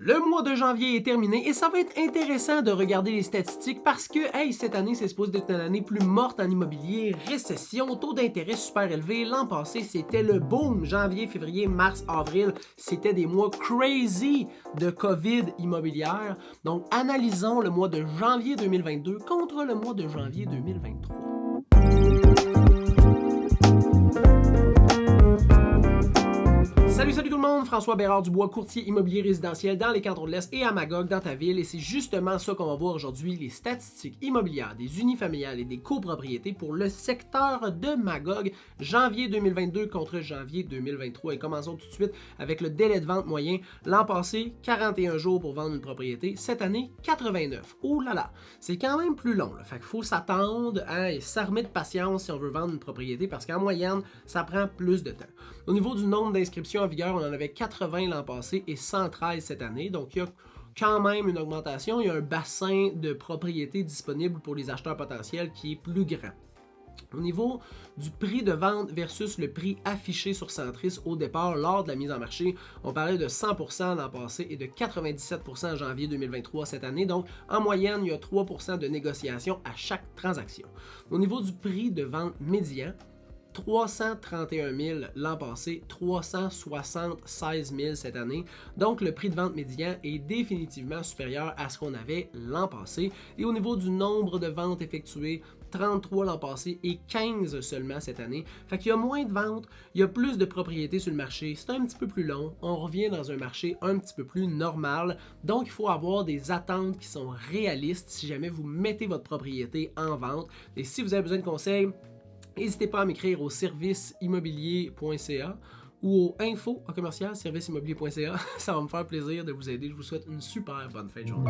Le mois de janvier est terminé et ça va être intéressant de regarder les statistiques parce que, hey, cette année, c'est supposé être une année plus morte en immobilier, récession, taux d'intérêt super élevé. L'an passé, c'était le boom. Janvier, février, mars, avril, c'était des mois crazy de COVID immobilière. Donc, analysons le mois de janvier 2022 contre le mois de janvier 2023. Salut tout le monde, François Bérard-Dubois, courtier immobilier résidentiel dans les cantons de l'Est et à Magog dans ta ville. Et c'est justement ça qu'on va voir aujourd'hui, les statistiques immobilières des unifamiliales et des copropriétés pour le secteur de Magog, janvier 2022 contre janvier 2023. Et commençons tout de suite avec le délai de vente moyen. L'an passé, 41 jours pour vendre une propriété. Cette année, 89. Oh là là, c'est quand même plus long. Fait qu'il faut s'attendre et s'armer de patience si on veut vendre une propriété parce qu'en moyenne, ça prend plus de temps. Au niveau du nombre d'inscriptions en vigueur, on en avait 80 l'an passé et 113 cette année. Donc, il y a quand même une augmentation. Il y a un bassin de propriétés disponible pour les acheteurs potentiels qui est plus grand. Au niveau du prix de vente versus le prix affiché sur Centris au départ lors de la mise en marché, on parlait de 100% l'an passé et de 97% en janvier 2023 cette année. Donc, en moyenne, il y a 3% de négociation à chaque transaction. Au niveau du prix de vente médian, 331 000 l'an passé, 376 000 cette année. Donc, le prix de vente médian est définitivement supérieur à ce qu'on avait l'an passé. Et au niveau du nombre de ventes effectuées, 33 l'an passé et 15 seulement cette année. Fait qu'il y a moins de ventes, il y a plus de propriétés sur le marché, c'est un petit peu plus long, on revient dans un marché un petit peu plus normal. Donc, il faut avoir des attentes qui sont réalistes si jamais vous mettez votre propriété en vente. Et si vous avez besoin de conseils, n'hésitez pas à m'écrire au serviceimmobilier.ca ou au info@serviceimmobilier.ca. Ça va me faire plaisir de vous aider. Je vous souhaite une super bonne fin de journée.